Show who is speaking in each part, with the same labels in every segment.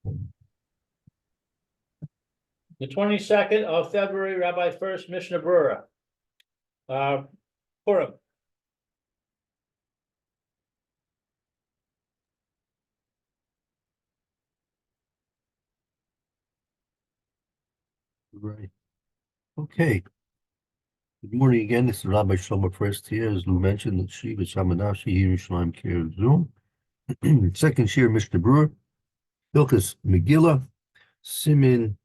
Speaker 1: The 22nd of February, Rabbi Furst, Mishna Berura. Purim.
Speaker 2: Right. Okay. Good morning again. This is Rabbi Shlomo Furst here. As Lou mentioned, the Shiva Shamanashi here in Shalom Care Zoom. Second Shir Mishnah Berurah, Hilchos Megillah, Simin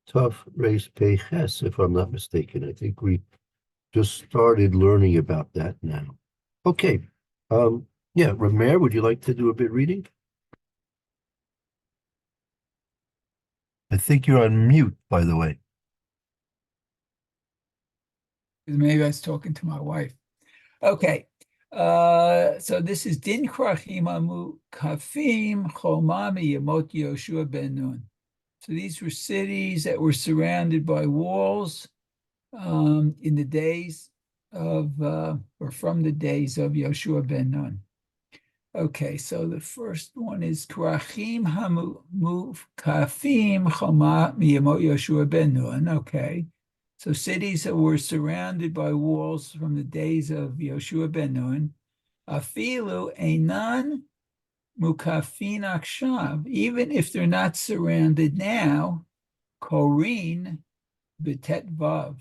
Speaker 2: Tuf Reis Peches, if I'm not mistaken. I think we just started learning about that now. Okay. Yeah, Ramer, would you like to do a bit reading? I think you're on mute, by the way.
Speaker 3: Maybe I was talking to my wife. Okay. So this is Din Krachim Amu Kafim Chomami Yemot Yoshua ben Nun. So these were cities that were surrounded by walls in the days of, or from the days of Yoshua ben Nun. Okay, so the first one is Krachim Hamu Kafim Chomami Yemot Yoshua ben Nun. Okay. So cities that were surrounded by walls from the days of Yoshua ben Nun, afilu einan mukafin akshav, even if they're not surrounded now, korin betet vav.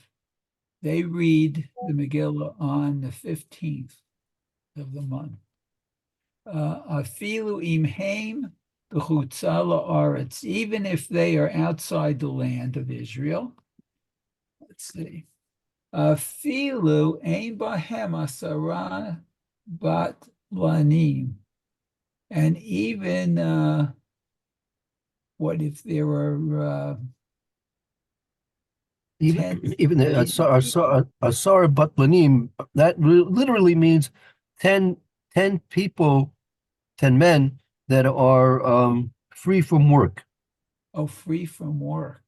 Speaker 3: They read the Megillah on the 15th of the month. Afilu imheim b'chutza la'aretz, even if they are outside the land of Israel. Let's see. Filu ein bahem asara bat lanim. And even what if there were
Speaker 2: even the asara bat lanim, that literally means 10 people, 10 men that are free from work.
Speaker 3: Oh, free from work.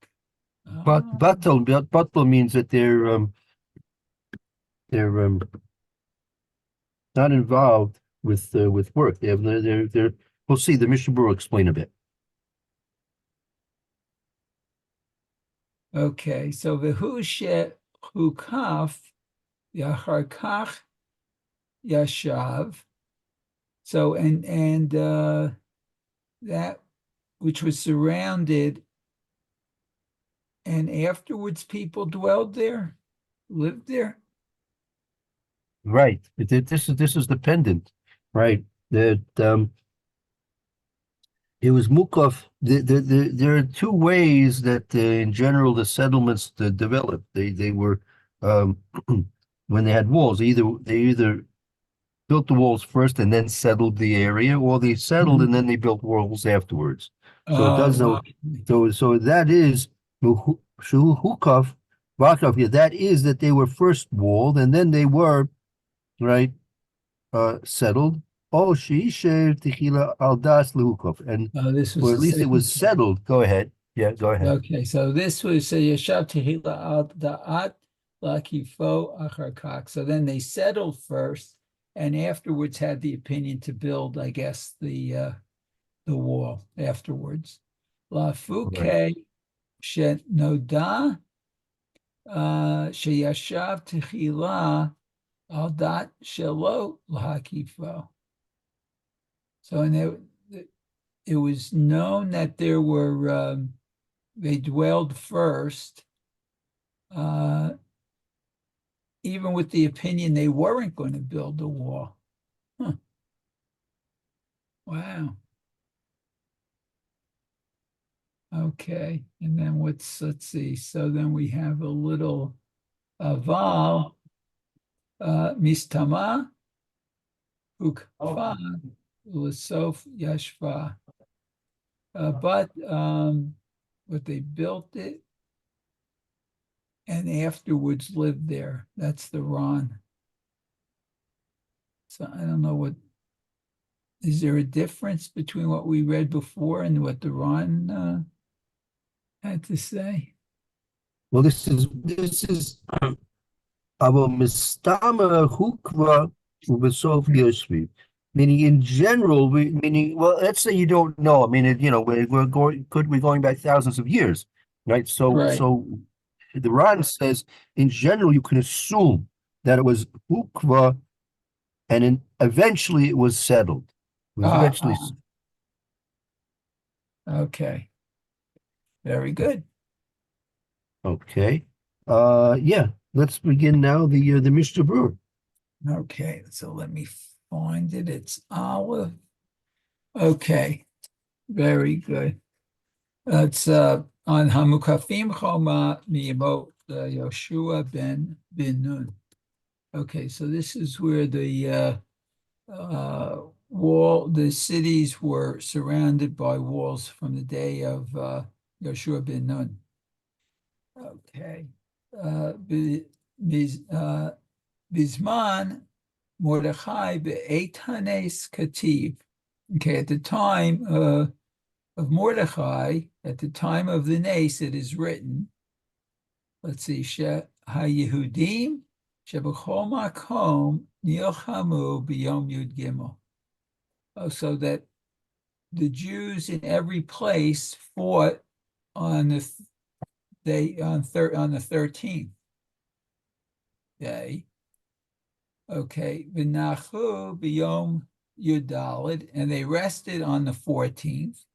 Speaker 2: But batal means that they're not involved with work. They're we'll see. The Mishnah will explain a bit.
Speaker 3: Okay, so v'hu hukaf yachar kach yashav. So and that which was surrounded. And afterwards, people dwelled there, lived there.
Speaker 2: Right. This is dependent, right? That it was mukaf. There are two ways that in general the settlements developed. They were when they had walls. They either built the walls first and then settled the area, or they settled and then they built walls afterwards. So it does know. So that is. Hukaf, yeah, that is that they were first walled and then they were settled. Oh, Tichila Aldas Lehukaf, and
Speaker 3: this was
Speaker 2: or at least it was settled. Go ahead. Yeah, go ahead.
Speaker 3: Okay, so this was Yashav Tehila Al Da'at Lakifo Acharkak. So then they settled first, and afterwards had the opinion to build, I guess, the wall afterwards. La Fuke. Shenoda sheyashav techila al dat shelo lahakifo. So and it was known that there were they dwelled first, even with the opinion they weren't going to build a wall. Huh. Wow. Okay, and then let's see. So then we have a little aval mistama ukfa l'sof yashva. But they built it and afterwards lived there. That's the Ron. So I don't know what. Is there a difference between what we read before and what the Ron had to say?
Speaker 2: Well, this is our mistama hukva ubesof yoshvi. Meaning in general, meaning, well, let's say you don't know. I mean, we're going back thousands of years, right?
Speaker 3: Right.
Speaker 2: So the Ran says, in general, you can assume that it was Ukva, and eventually it was settled. It was
Speaker 3: Ah,
Speaker 2: eventually,
Speaker 3: okay. Very good.
Speaker 2: okay. Yeah, let's begin now the Mishnah Brewer.
Speaker 3: Okay, so let me find it. It's Olive. Okay, very good. It's on Hamukafim Choma Miyamot Yoshua ben Nun. Okay, so this is where the the cities were surrounded by walls from the day of Yoshua ben Nun. Okay. Bizman Mordechai be'etanes kativ. Okay, at the time of Mordechai, at the time of the nace, it is written, let's see, ha-Yehudim shebechol makom nilchamu b'yom yud gimel. So that the Jews in every place fought on the day on the 13th day. Okay, v'nachu b'yom yudalid, and they rested on the 14th.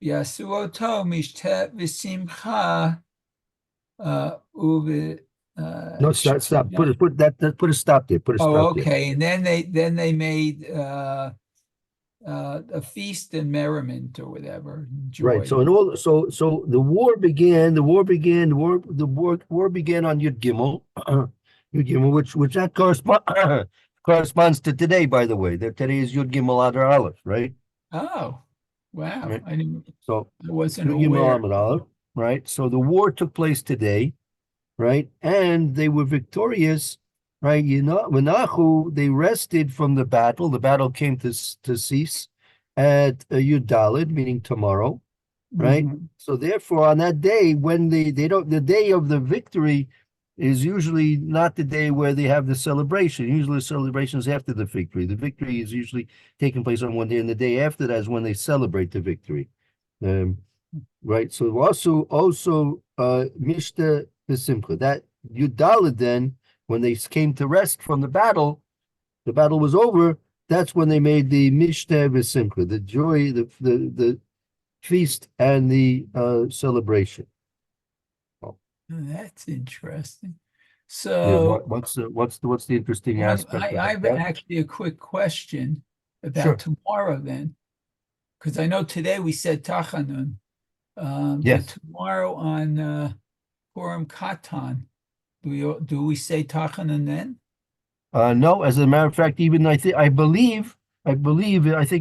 Speaker 3: Yasuoto mishtet v'simcha uve.
Speaker 2: No, stop. Put a stop there. Put a
Speaker 3: Oh,
Speaker 2: stop there.
Speaker 3: okay, and then they made a feast and merriment or whatever, joy.
Speaker 2: Right. So so the war began. The war began on Yud Gimel, Yud Gimel, which that corresponds to today. By the way, that today is Yud Gimel Adar Aleph, right?
Speaker 3: Oh, wow!
Speaker 2: Right.
Speaker 3: I didn't.
Speaker 2: So
Speaker 3: I wasn't
Speaker 2: Yud Gimel
Speaker 3: aware.
Speaker 2: Adar Aleph, right? So the war took place today, right? And they were victorious, right? You know, Menachu, they rested from the battle. The battle came to cease at Yud Dalid, meaning tomorrow, right?
Speaker 3: Mhm.
Speaker 2: So therefore, on that day, when they don't, the day of the victory is usually not the day where they have the celebration. Usually, the celebration is after the victory. The victory is usually taking place on one day, and the day after that is when they celebrate the victory. Right. So also Mishta Simcha. That Yudalad then, when they came to rest from the battle was over. That's when they made the Mishta Simcha, the joy, the feast and the celebration.
Speaker 3: Oh, that's interesting.
Speaker 2: Yeah.
Speaker 3: So
Speaker 2: What's the interesting aspect
Speaker 3: I
Speaker 2: about
Speaker 3: have
Speaker 2: that?
Speaker 3: actually a quick question about
Speaker 2: Sure.
Speaker 3: tomorrow then, because I know today we said Tachanun, but
Speaker 2: Yes.
Speaker 3: tomorrow on Purim Katan, do we say Tachanun then?
Speaker 2: No, as a matter of fact, even I think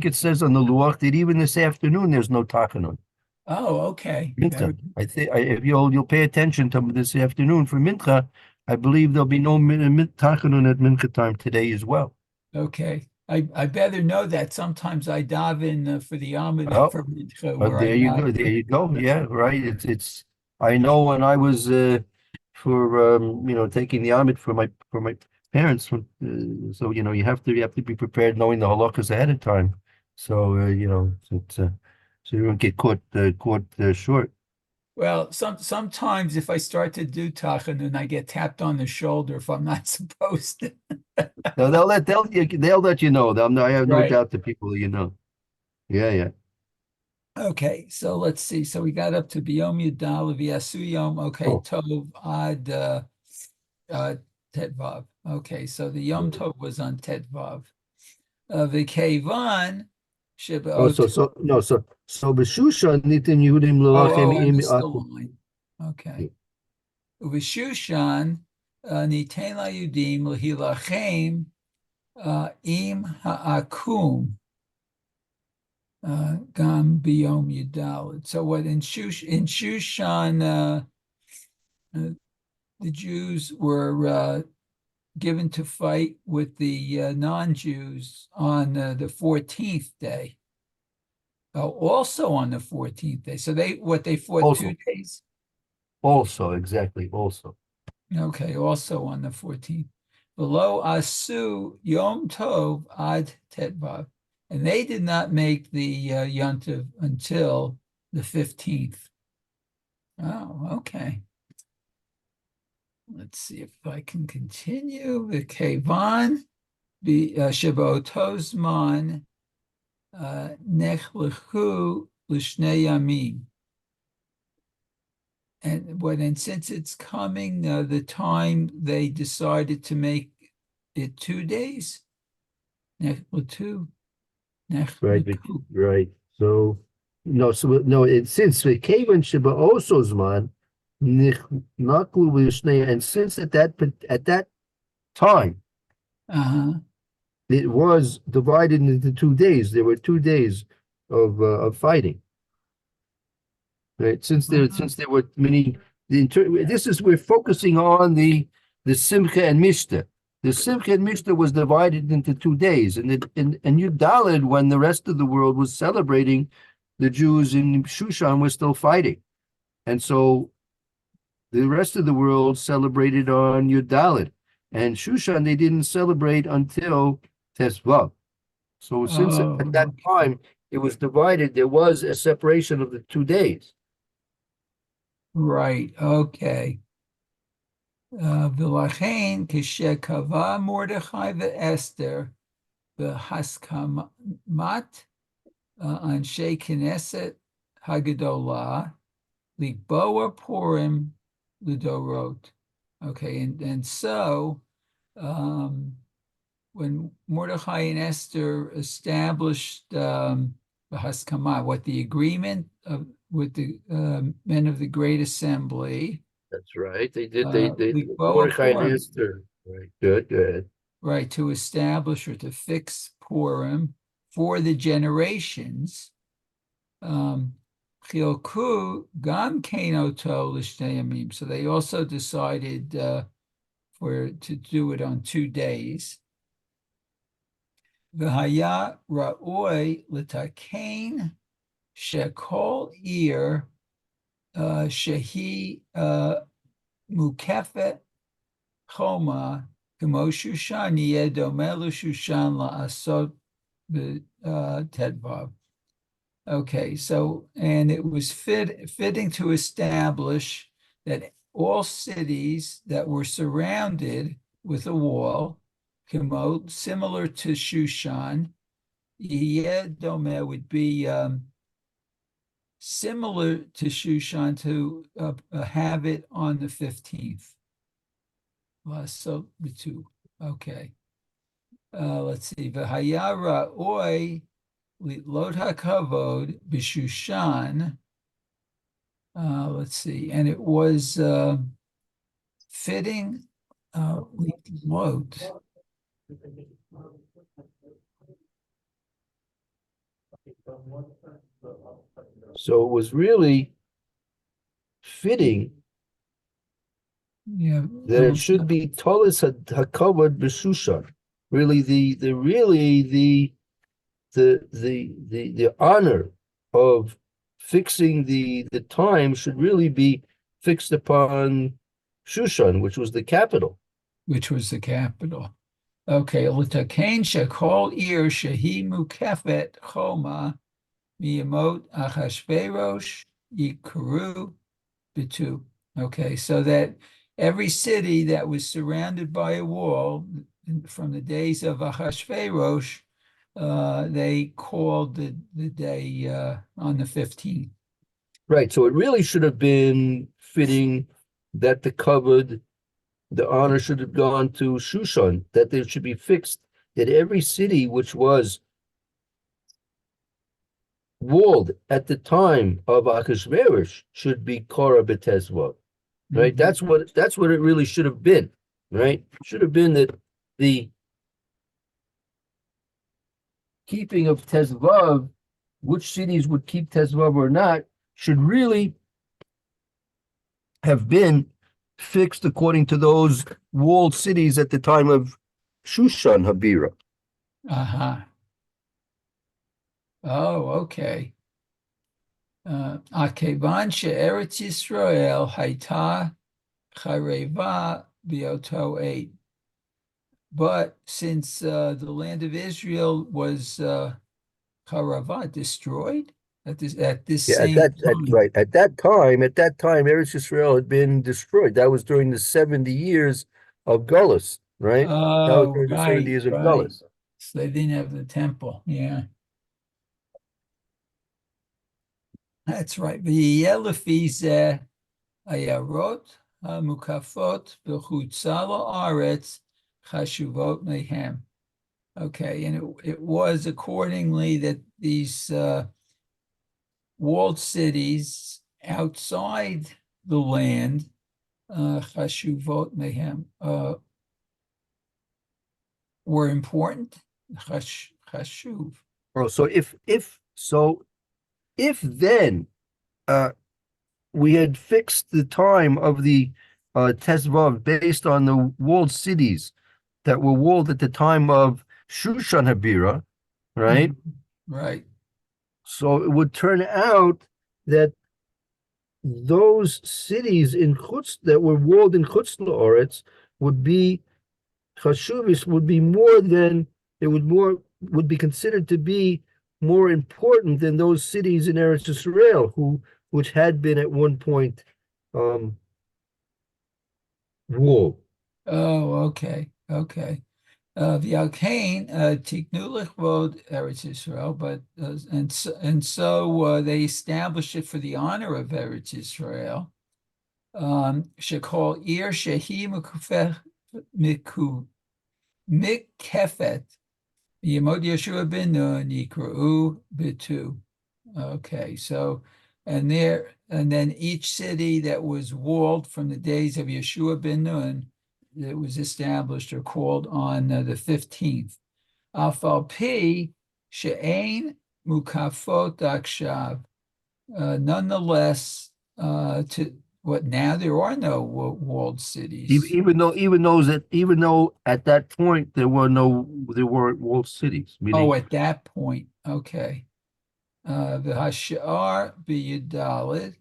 Speaker 2: it says on the Luach that even this afternoon there's no Tachanun.
Speaker 3: Oh, okay.
Speaker 2: Mincha. I think if you'll pay attention to this afternoon for Mincha, I believe there'll be no Tachanun at Mincha time today as well.
Speaker 3: Okay. I better know that. Sometimes I dive in for the Amida
Speaker 2: Oh,
Speaker 3: for Mincha where
Speaker 2: there
Speaker 3: I'm
Speaker 2: you
Speaker 3: not.
Speaker 2: go. There you go. Yeah, right. It's. I know when I was for taking the Amid for my parents. So you have to be prepared, knowing the halachas ahead of time. So so you don't get caught short.
Speaker 3: Well, sometimes if I start to do Tachanun, I get tapped on the shoulder if I'm not supposed to.
Speaker 2: No, they'll let you know. I have no
Speaker 3: Right.
Speaker 2: doubt that people Yeah, yeah.
Speaker 3: Okay, so let's see. So we got up to Biyom Yudal V'Yasu Yom. Okay,
Speaker 2: Oh,
Speaker 3: Tov Ad Tetvav. Okay, so the Yom Tov was on Tetvav. V'Kevan
Speaker 2: oh,
Speaker 3: Shebeot.
Speaker 2: so B'Shushan nitin Yehudim l'lachem
Speaker 3: I
Speaker 2: im
Speaker 3: missed the line. Okay. V'Shushan Nitain LaYudim L'Hilachem Im Ha'akum. Gam Biyom Yudalid. So what in Shushan, the Jews were given to fight with the non-Jews on the 14th day. Oh, also on the 14th day. So they fought 2 days.
Speaker 2: Also, exactly. Also.
Speaker 3: Okay, also on the 14th. V'lo asu Yom Tov ad Tetvav. And they did not make the Yontiv until the 15th. Oh, okay. Let's see if I can continue. The Kevan, Shavuot Zman, Nechlechu L'shnei Yamim. And since it's coming, the time they decided to make it 2 days. Nechlechu.
Speaker 2: Right. So it's since the Kavan Sheba also Zman, Naklu Vishnei, and since at that time it was divided into 2 days. There were 2 days of fighting. Right. Since there were many we're focusing on the Simcha and Mishna. The Simcha and Mishna was divided into 2 days, and Yud Daled, when the rest of the world was celebrating, the Jews in Shushan were still fighting, and so the rest of the world celebrated on Yud Daled, and Shushan they didn't celebrate until Tesvav. So since at that time it was divided, there was a separation of the 2 days.
Speaker 3: Right. Okay. V'lachein kishekava Mordechai ve'Esther v'haskamat anshe Knesset Hagadolah likboa Purim l'dorot. Okay, and so when Mordechai and Esther established the haskamat, what the agreement with the men of the Great Assembly.
Speaker 2: That's right. They did. Mordechai and Esther. Right. Good.
Speaker 3: Right, to establish or to fix Purim for the generations. Chilku gam kenoto l'shnei yamim. So they also decided to do it on 2 days. V'haya ra'oi l'takein shekol ir shehi mukefet choma k'mo Shushan yeh domeh l'Shushan la'asot b'tedvav. Okay, so, and it was fitting to establish that all cities that were surrounded with a wall, similar to Shushan, yeh domeh would be similar to Shushan, to have it on the 15th. So the 2. Okay. Let's see. V'hayara oi lod hakavod b'Shushan. Let's see. And it was fitting lod.
Speaker 2: So it was really fitting that it should be Tolis Hakavod b'Shushan. Really, the honor of fixing the time should really be fixed upon Shushan, which was the capital.
Speaker 3: Okay, l'takein shekol ir shehi mukefet choma miyamot Achashverosh yikru b'tu. Okay, so that every city that was surrounded by a wall from the days of Achashverosh, they called the day on the 15th.
Speaker 2: Right, so it really should have been fitting that the honor should have gone to Shushan, that there should be fixed that every city which was walled at the time of Achashverosh should be Korah B'Tezvav. Right? That's what it really should have been. Right? Should have been that the keeping of Tezvav, which cities would keep Tezvav or not, should really have been fixed according to those walled cities at the time of Shushan Habira.
Speaker 3: Oh, okay. Akevan she'eretz Yisrael haita chareva b'oto 8. but since the land of Israel was Karavah, destroyed at this
Speaker 2: Yeah,
Speaker 3: same time.
Speaker 2: right. At that time, Eretz Yisrael had been destroyed. That was during the 70 years of Gullus, right? That was
Speaker 3: Oh,
Speaker 2: during the 70
Speaker 3: right,
Speaker 2: years of
Speaker 3: right.
Speaker 2: Gullus.
Speaker 3: So they didn't have the temple. Yeah, that's right. ויהיה לפי זה עיירות המוקפות בחוצה לארץ חשובות מהם. Okay, and it was accordingly that these walled cities outside the land, chashuvot mehem, were important. Chashuv.
Speaker 2: Oh, so if then we had fixed the time of the Tezvav based on the walled cities that were walled at the time of Shushan Habira, right?
Speaker 3: Right.
Speaker 2: So it would turn out that those cities in Chutz that were walled in Chutz La'aretz would be Chashuvis would be more than it would be considered to be more important than those cities in Eretz Yisrael which had been at one point walled.
Speaker 3: Oh, okay. Okay. V'alkein tiknu lichvod Eretz Yisrael, but and so they established it for the honor of Eretz Yisrael. Shekol ir shehi mikefet Yemot Yeshua ben Nun yikra'u bitu. Okay, so and then each city that was walled from the days of Yeshua ben Nun that was established or called on the 15th. Afal pi she'ein mukafot akshav. Nonetheless, to what now there are no walled cities.
Speaker 2: Even though at that point there weren't walled cities. Meaning,
Speaker 3: At that point, okay. The Hashar b'Yudalid.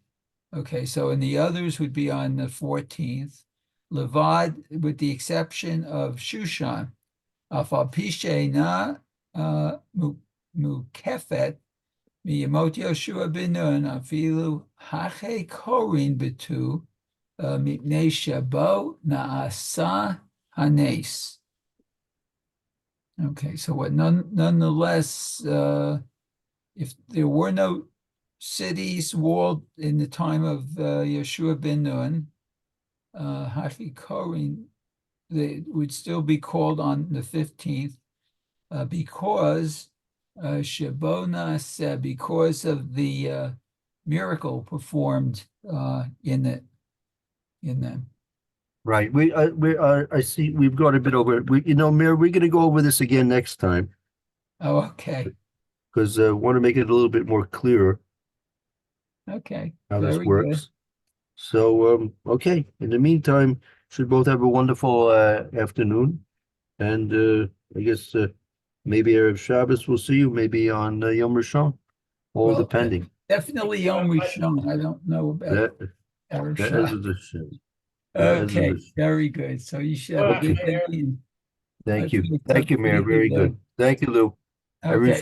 Speaker 3: Okay, so and the others would be on the 14th. Levad, with the exception of Shushan. Afal Pisheina Mukefet Miyamot Yoshua ben Nun Afilu Hache Korin Betu Mipnei Shabo Naasa Hanes. Okay, so what nonetheless, if there were no cities walled in the time of Yeshua ben Nun, Hachi Korin, they would still be called on the 15th because Shabona, because of the miracle performed in them.
Speaker 2: right? I see we've got a bit over it. Mayor, we're going to go over this again next time
Speaker 3: Oh, okay.
Speaker 2: because I want to make it a little bit more clearer
Speaker 3: Okay.
Speaker 2: how this
Speaker 3: Very
Speaker 2: works.
Speaker 3: good.
Speaker 2: So, okay. In the meantime, should both have a wonderful afternoon, and I guess maybe Erev Shabbos we'll see you. Maybe on Yom Rishon, all
Speaker 3: Well,
Speaker 2: depending.
Speaker 3: Definitely Yom Rishon. I don't know about Erev
Speaker 2: That
Speaker 3: Shabbos.
Speaker 2: is the shame.
Speaker 3: Okay, very good. So you should have a good day.
Speaker 2: Thank you.
Speaker 3: Hopefully it's
Speaker 2: Thank
Speaker 3: a
Speaker 2: you, Mayor.
Speaker 3: pretty
Speaker 2: Very
Speaker 3: good
Speaker 2: good.
Speaker 3: day.
Speaker 2: Thank you, Lou. I
Speaker 3: Okay.